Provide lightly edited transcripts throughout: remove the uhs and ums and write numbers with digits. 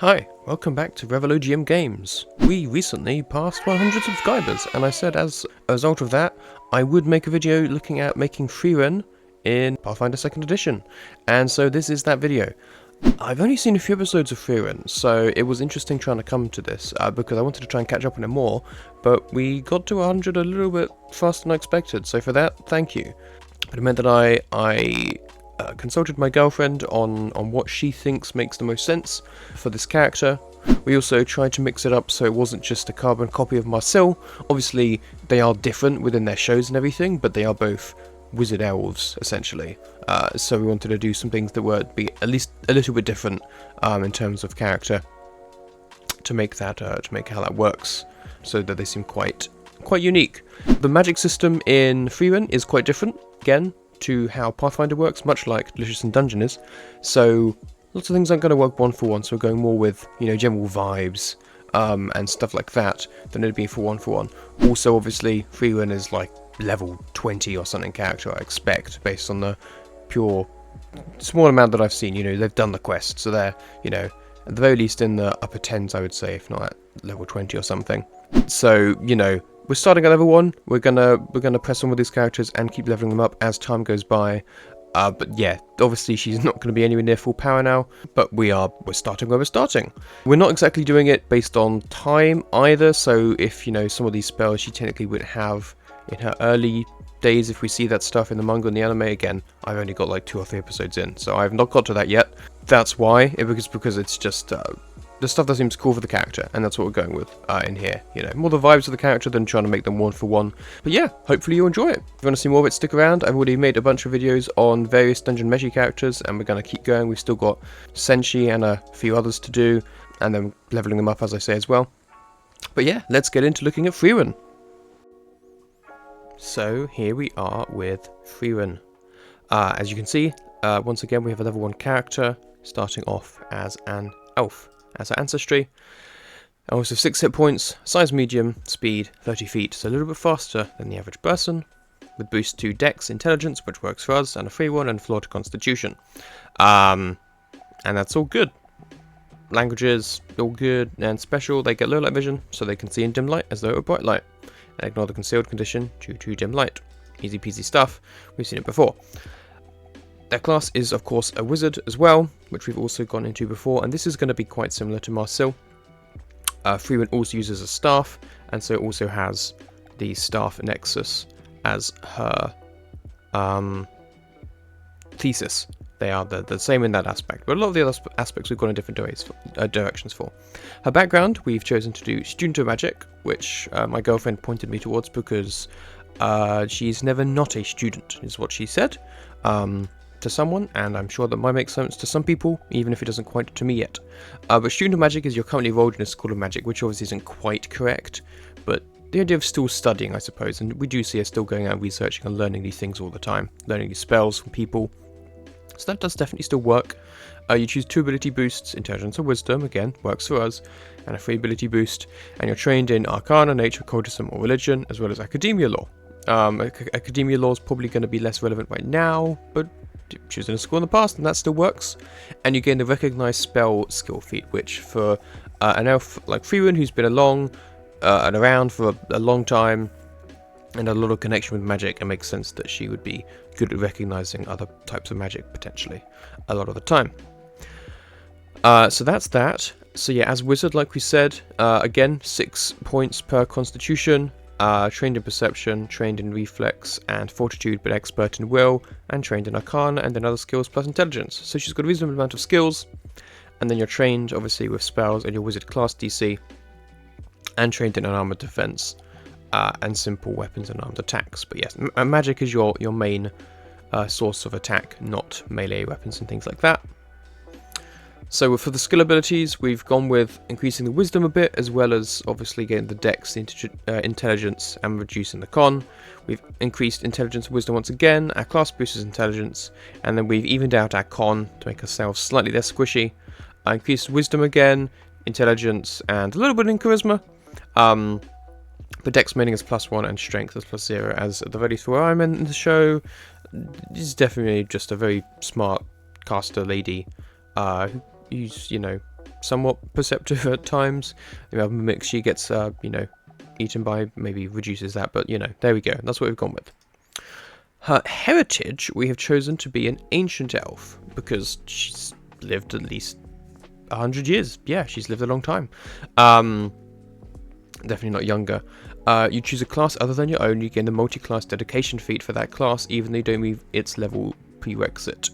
Hi, welcome back to Revolugium Games. We recently passed 100 subscribers, and I said as a result of that, I would make a video looking at making Frieren in Pathfinder 2nd edition. And so this is that video. I've only seen a few episodes of Frieren, so it was interesting trying to come to this, because I wanted to try and catch up on it more, but we got to 100 a little bit faster than I expected, so for that, thank you. But it meant that I consulted my girlfriend on what she thinks makes the most sense for this character. We also tried to mix it up so it wasn't just a carbon copy of Marcel. Obviously, they are different within their shows and everything, but they are both wizard elves, essentially. So we wanted to do some things that would be at least a little bit different in terms of character to make how that works, so that they seem quite unique. The magic system in Frieren is quite different, again, to how Pathfinder works, much like Delicious in Dungeon is. So lots of things aren't going to work one for one, so we're going more with, general vibes and stuff like that than it'd be for one. Also, obviously, Frieren is like level 20 or something character, I expect, based on the pure small amount that I've seen. They've done the quest, so they're, at the very least in the upper 10s, I would say, if not at level 20 or something. So, we're starting at level 1, we're gonna press on with these characters and keep leveling them up as time goes by. But yeah, obviously she's not going to be anywhere near full power now, but we're starting where we're starting. We're not exactly doing it based on time either, so if, some of these spells she technically wouldn't have in her early days, if we see that stuff in the manga and the anime, again, I've only got like 2 or 3 episodes in, so I've not got to that yet. That's why, because it's just the stuff that seems cool for the character, and that's what we're going with in here. More the vibes of the character than trying to make them one for one. But yeah, hopefully you enjoy it. If you want to see more of it, stick around. I've already made a bunch of videos on various Dungeon Meshi characters, and we're going to keep going. We've still got Senshi and a few others to do, and then leveling them up, as I say, as well. But yeah, let's get into looking at Frieren. So here we are with Frieren. As you can see, once again we have a level 1 character, starting off as an elf. As our Ancestry. I also have 6 hit points, size medium, speed 30 feet, so a little bit faster than the average person, with boost to Dex, Intelligence, which works for us, and a free one, and floor to Constitution. And that's all good. Languages, all good, and special, they get low light vision, so they can see in dim light as though it were bright light, and ignore the concealed condition due to dim light. Easy peasy stuff, we've seen it before. Their class is, of course, a wizard as well, which we've also gone into before, and this is going to be quite similar to Marcel. Frieren also uses a staff, and so it also has the staff nexus as her thesis. They are the same in that aspect, but a lot of the other aspects we've gone in different directions for. Her background, we've chosen to do Student of Magic, which my girlfriend pointed me towards because she's never not a student, is what she said. To someone, and I'm sure that might make sense to some people, even if it doesn't quite to me yet. But Student of Magic is you're currently enrolled in a School of Magic, which obviously isn't quite correct, but the idea of still studying, I suppose, and we do see her still going out and researching and learning these things all the time, learning these spells from people, so that does definitely still work. You choose 2 ability boosts, Intelligence or Wisdom, again, works for us, and a free ability boost, and you're trained in Arcana, Nature, Occultism, or Religion, as well as Academia Law. Academia Law is probably going to be less relevant right now, but choosing a school in the past, and that still works. And you gain the Recognized Spell skill feat, which for an elf like Frieren, who's been along and around for a long time and a lot of connection with magic, it makes sense that she would be good at recognizing other types of magic potentially a lot of the time. So that's that. So yeah, as wizard, like we said, again, 6 points per Constitution. Trained in Perception, trained in Reflex and Fortitude, but expert in Will, and trained in Arcana, and then other skills plus Intelligence. So she's got a reasonable amount of skills, and then you're trained, obviously, with spells and your Wizard class DC, and trained in Unarmored Defense, and simple weapons and armed attacks. But yes, magic is your main source of attack, not melee weapons and things like that. So for the skill abilities, we've gone with increasing the wisdom a bit, as well as obviously getting the dex, the intelligence, and reducing the con. We've increased intelligence and wisdom once again, our class boosts intelligence, and then we've evened out our con to make ourselves slightly less squishy. Increased wisdom again, intelligence, and a little bit in charisma. But dex maining is +1 and strength is +0, as at the very least where I'm in the show, this is definitely just a very smart caster lady, who's, somewhat perceptive at times. The other mimic, she gets, eaten by, maybe reduces that, but, there we go. That's what we've gone with. Her heritage, we have chosen to be an ancient elf, because she's lived at least 100 years. Yeah, she's lived a long time. Definitely not younger. You choose a class other than your own, you gain the multi-class dedication feat for that class, even though you don't meet its level prerequisite.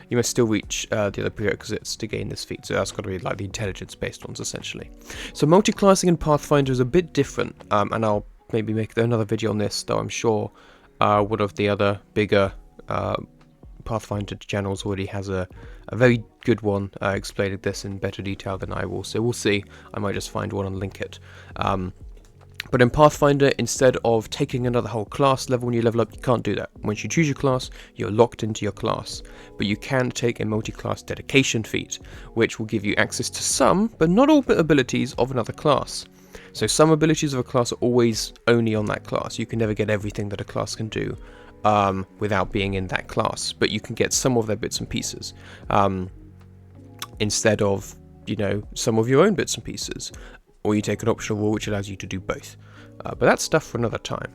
You must still reach the other prerequisites to gain this feat, so that's got to be like the intelligence-based ones, essentially. So multi-classing in Pathfinder is a bit different, and I'll maybe make another video on this, though I'm sure one of the other bigger Pathfinder channels already has a very good one explaining this in better detail than I will, so we'll see. I might just find one and link it. But in Pathfinder, instead of taking another whole class level when you level up, you can't do that. Once you choose your class, you're locked into your class. But you can take a multi-class dedication feat, which will give you access to some, but not all abilities of another class. So some abilities of a class are always only on that class. You can never get everything that a class can do without being in that class. But you can get some of their bits and pieces instead of, some of your own bits and pieces. Or you take an optional rule which allows you to do both. But that's stuff for another time.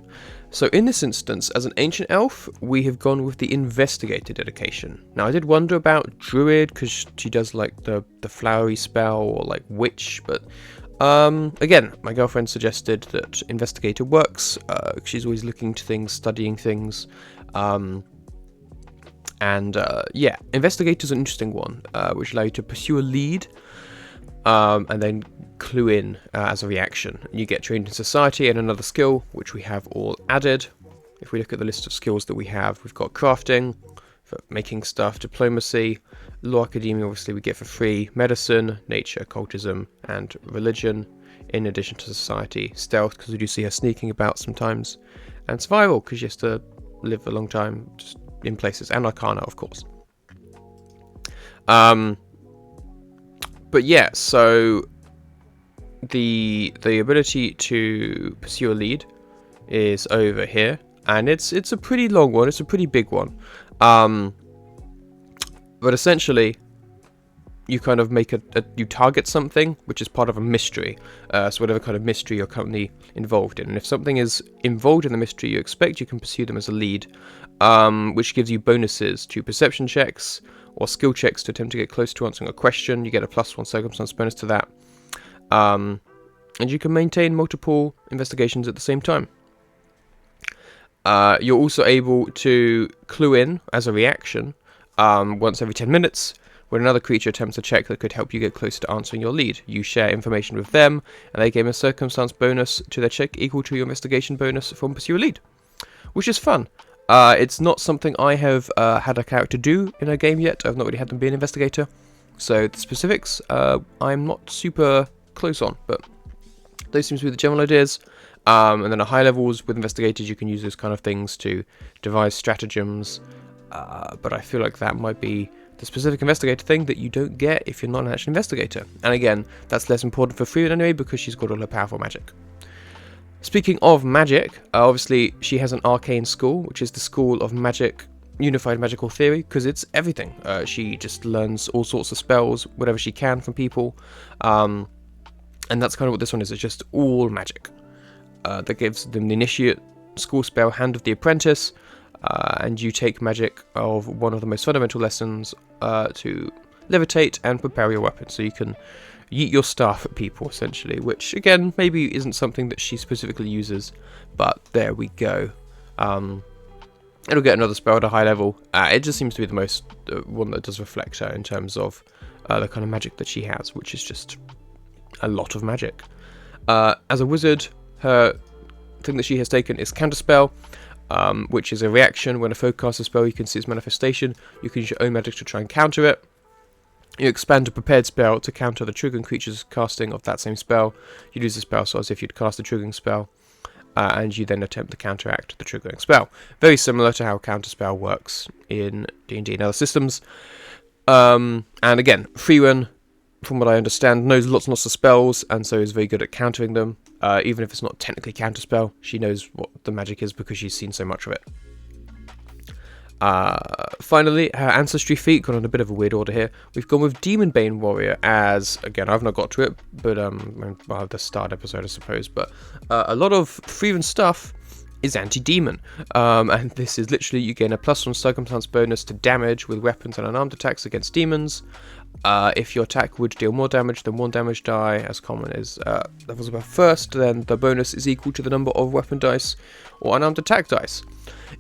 So in this instance, as an ancient elf, we have gone with the investigator dedication. Now I did wonder about druid, because she does like the flowery spell, or like witch, but again, my girlfriend suggested that investigator works. She's always looking to things, studying things. Yeah, investigator's an interesting one, which allows you to pursue a lead, and then clue in as a reaction. You get trained in society and another skill, which we have all added. If we look at the list of skills that we have, we've got crafting, for making stuff, diplomacy, law, academia, obviously we get for free, medicine, nature, occultism, and religion, in addition to society, stealth, because we do see her sneaking about sometimes, and survival, because she has to live a long time just in places, and arcana, of course. But yeah, so the ability to pursue a lead is over here, and it's a pretty long one, it's a pretty big one. But essentially, you kind of make you target something which is part of a mystery, so whatever kind of mystery you're currently involved in, and if something is involved in the mystery you expect, you can pursue them as a lead, which gives you bonuses to perception checks or skill checks to attempt to get close to answering a question. You get a +1 circumstance bonus to that, and you can maintain multiple investigations at the same time. You're also able to clue in as a reaction once every 10 minutes when another creature attempts a check that could help you get closer to answering your lead. You share information with them, and they gain a circumstance bonus to their check equal to your investigation bonus from pursue a lead, which is fun. It's not something I have had a character do in a game yet. I've not really had them be an investigator, so the specifics I'm not super close on, but those seem to be the general ideas. And then at high levels with investigators, you can use those kind of things to devise stratagems, but I feel like that might be the specific investigator thing that you don't get if you're not an actual investigator. And again, that's less important for Frieren anyway, because she's got all her powerful magic. Speaking of magic, obviously she has an arcane school, which is the school of magic, unified magical theory, because it's everything. She just learns all sorts of spells, whatever she can from people, and that's kind of what this one is. It's just all magic. That gives them the initiate school spell, Hand of the Apprentice, and you take magic of one of the most fundamental lessons to levitate and prepare your weapon, so you can yeet your staff at people, essentially, which again maybe isn't something that she specifically uses, but there we go. It'll get another spell at a high level. It just seems to be the most one that does reflect her in terms of the kind of magic that she has, which is just a lot of magic. As a wizard, her thing that she has taken is Counterspell, which is a reaction. When a foe casts a spell, you can see its manifestation. You can use your own magic to try and counter it. You expand a prepared spell to counter the triggering creature's casting of that same spell. You use the spell so as if you'd cast a triggering spell, and you then attempt to counteract the triggering spell. Very similar to how Counterspell works in D&D and other systems. And again, Frieren, from what I understand, knows lots and lots of spells, and so is very good at countering them. Even if it's not technically Counterspell, she knows what the magic is because she's seen so much of it. Finally, her Ancestry feat, gone on a bit of a weird order here. We've gone with Demon Bane Warrior as, again, I've not got to it, but, well, the start episode, I suppose, but a lot of Frieren stuff is anti-demon, and this is literally, you gain a +1 circumstance bonus to damage with weapons and unarmed attacks against demons. If your attack would deal more damage than 1 damage die, as common is levels above first, then the bonus is equal to the number of weapon dice or unarmed attack dice.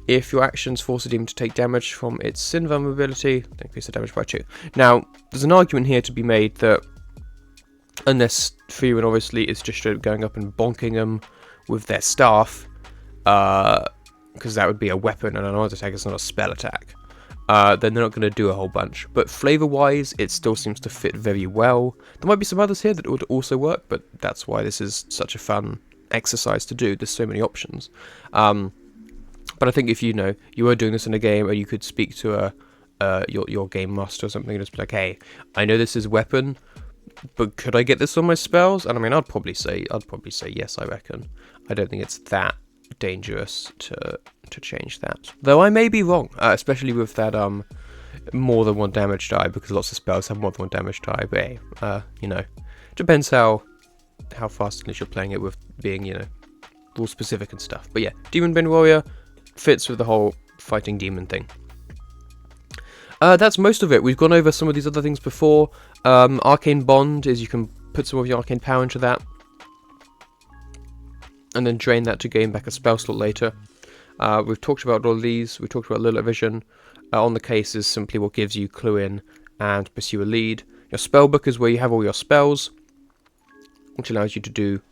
If your actions force a demon to take damage from its sin vulnerability, increase the damage by 2. Now, there's an argument here to be made that, unless Frieren obviously is just going up and bonking them with their staff, because that would be a weapon and an unarmed attack, it's not a spell attack, then they're not going to do a whole bunch. But flavor-wise, it still seems to fit very well. There might be some others here that would also work, but that's why this is such a fun exercise to do. There's so many options. But I think if you were doing this in a game, or you could speak to your game master or something, and just be like, hey, I know this is a weapon, but could I get this on my spells? And I mean, I'd probably say yes, I reckon. I don't think it's that dangerous to change that. Though I may be wrong, especially with that more than 1 damage die, because lots of spells have more than 1 damage die, but hey, depends how fast you're playing it with being, rule specific and stuff. But yeah, Demon Bane Warrior fits with the whole fighting demon thing. That's most of it. We've gone over some of these other things before. Arcane Bond is you can put some of your arcane power into that, and then drain that to gain back a spell slot later. We've talked about all of these. We talked about Lilith Vision. On the case is simply what gives you clue in and pursue a lead. Your spellbook is where you have all your spells, which allows you to do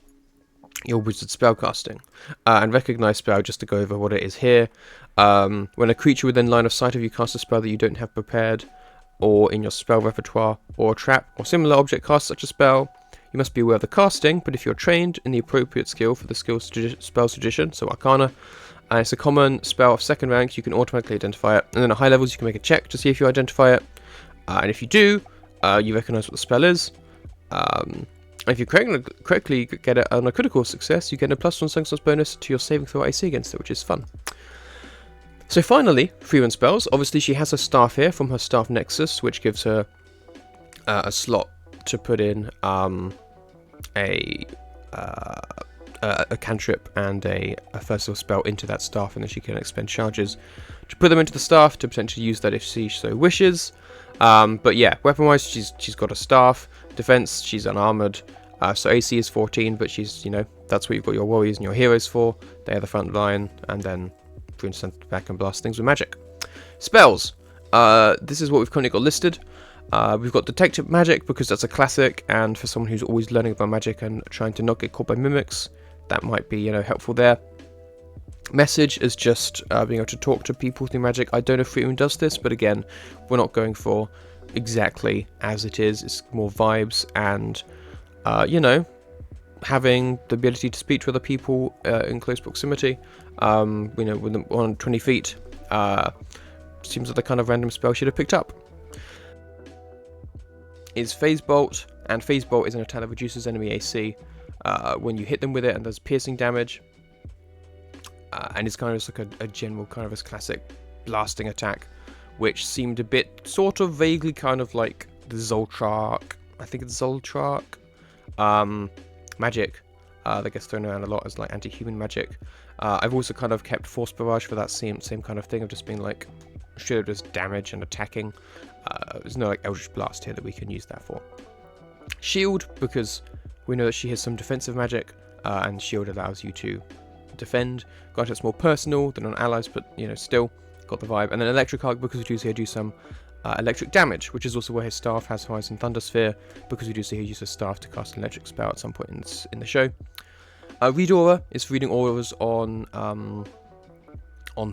your wizard spellcasting. And recognize spell, just to go over what it is here. When a creature within line of sight of you casts a spell that you don't have prepared, or in your spell repertoire, or a trap or similar object casts such a spell, you must be aware of the casting, but if you're trained in the appropriate skill for the spell tradition, so Arcana, and it's a common spell of 2nd rank, you can automatically identify it. And then at high levels, you can make a check to see if you identify it. And if you do, you recognize what the spell is. If you correctly get it on a critical success, you get a +1 circumstance bonus to your saving throw AC against it, which is fun. So finally, Frieren spells. Obviously, she has her staff here from her staff nexus, which gives her a slot to put in a cantrip and a first level spell into that staff, and then she can expend charges to put them into the staff to potentially use that if she so wishes. But yeah, weapon wise, she's got a staff. Defense, she's unarmored. So AC is 14, but she's, that's what you've got your warriors and your heroes for. They are the front line, and then for instance, back and blast things with magic. Spells. This is what we've currently got listed. We've got Detective Magic, because that's a classic, and for someone who's always learning about magic and trying to not get caught by mimics, that might be, helpful there. Message is just being able to talk to people through magic. I don't know if Frieren does this, but again, we're not going for exactly as it is. It's more vibes and, having the ability to speak to other people in close proximity. Within 120 feet, seems like the kind of random spell she'd have picked up. Is Phase Bolt, and Phase Bolt is an attack that reduces enemy AC when you hit them with it, and does piercing damage. And it's kind of just like a general kind of this classic blasting attack, which seemed a bit sort of vaguely kind of like the Zoltrark. I think it's Zoltrark magic that gets thrown around a lot as like anti-human magic. I've also kind of kept Force Barrage for that same kind of thing of just being like straight just damage and attacking. There's no like Eldritch Blast here that we can use that for. Shield, because we know that she has some defensive magic, and Shield allows you to defend. Granted, it's more personal than on allies, but still got the vibe. And then Electric Arc, because we do see her do some electric damage, which is also where his staff has Horizon Thunder Sphere, because we do see her use her staff to cast an electric spell at some point in the show. Read Aura is for reading auras on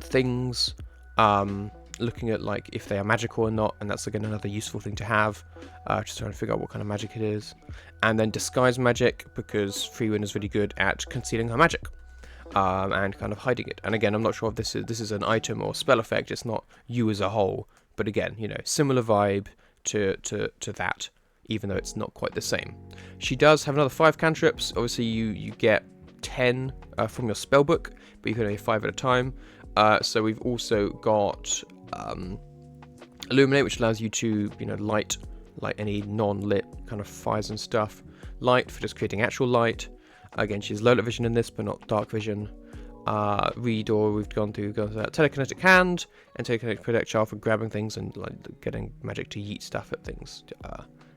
things, looking at like if they are magical or not, and that's again another useful thing to have, just trying to figure out what kind of magic it is. And then Disguise Magic, because Frieren is really good at concealing her magic. And kind of hiding it. And again, I'm not sure if this is an item or spell effect. It's not you as a whole, but again, similar vibe to that, even though it's not quite the same. She does have another 5 cantrips. Obviously, you get 10 from your spellbook, but you can only have 5 at a time. So we've also got illuminate, which allows you to, you know, light any non-lit kind of fires and stuff. Light for just creating actual light. Again, she's low light vision in this, but not dark vision. Read, or we've gone through telekinetic hand and telekinetic projectile for grabbing things and like getting magic to yeet stuff at things.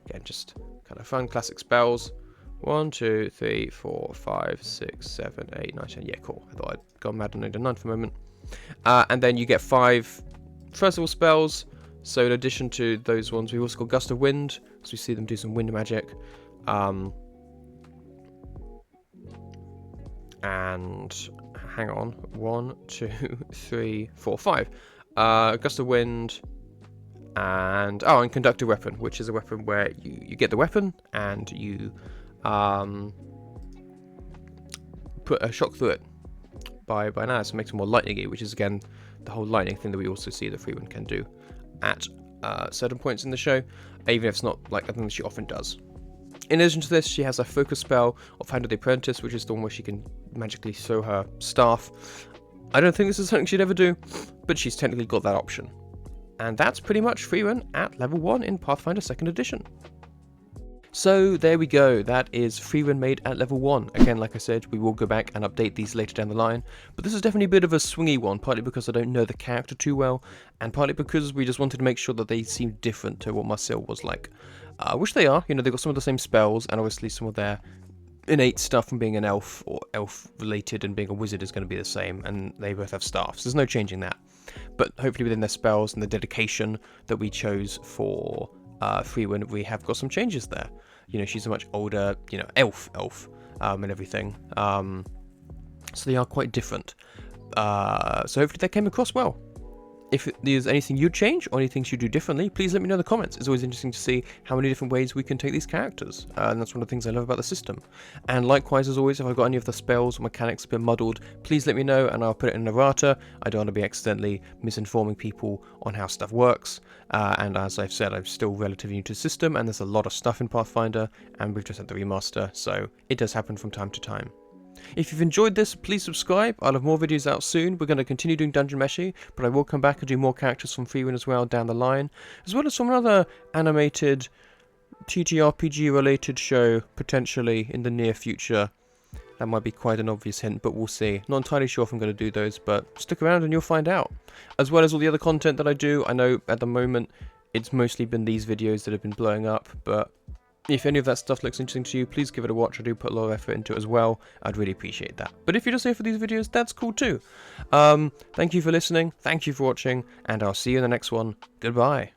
Again, just kind of fun classic spells. 1, 2, 3, 4, 5, 6, 7, 8, 9, 10. Yeah, cool. I thought I'd gone mad and needed 9 for a moment. And then you get 5 festival spells. So in addition to those ones, we've also got Gust of Wind, so we see them do some wind magic. And hang on, 1, 2, 3, 4, 5. Gust of Wind, and Conductive Weapon, which is a weapon where you get the weapon and you put a shock through it by an arrow, so it makes it more lightningy, which is again the whole lightning thing that we also see that Frieren can do at certain points in the show, even if it's not like a thing that she often does. In addition to this, she has a focus spell of Hand of the Apprentice, which is the one where she can magically throw her staff. I don't think this is something she'd ever do, but she's technically got that option. And that's pretty much Frieren at level 1 in Pathfinder 2nd edition. So there we go, that is Frieren made at level 1. Again, like I said, we will go back and update these later down the line, but this is definitely a bit of a swingy one, partly because I don't know the character too well, and partly because we just wanted to make sure that they seemed different to what Marcel was like. Which they are, you know, they've got some of the same spells, and obviously some of their innate stuff from being an elf, or elf-related, and being a wizard is going to be the same, and they both have staffs. There's no changing that. But hopefully within their spells and the dedication that we chose for Frieren, we have got some changes there. You know, she's a much older, you know, elf, and everything. So they are quite different. So hopefully that came across well. If there's anything you'd change or anything you'd do differently, please let me know in the comments. It's always interesting to see how many different ways we can take these characters. And that's one of the things I love about the system. And likewise, as always, if I've got any of the spells or mechanics a bit muddled, please let me know and I'll put it in an errata. I don't want to be accidentally misinforming people on how stuff works. And as I've said, I'm still relatively new to the system, and there's a lot of stuff in Pathfinder, and we've just had the remaster, so it does happen from time to time. If you've enjoyed this, please subscribe. I'll have more videos out soon. We're going to continue doing Dungeon Meshi, but I will come back and do more characters from Frieren as well down the line, as well as from another animated TTRPG related show, potentially in the near future. That might be quite an obvious hint, but we'll see. Not entirely sure if I'm going to do those, but stick around and you'll find out. As well as all the other content that I do. I know at the moment it's mostly been these videos that have been blowing up, but if any of that stuff looks interesting to you, please give it a watch. I do put a lot of effort into it as well. I'd really appreciate that. But if you're just here for these videos, that's cool too. Thank you for listening, thank you for watching, and I'll see you in the next one. Goodbye.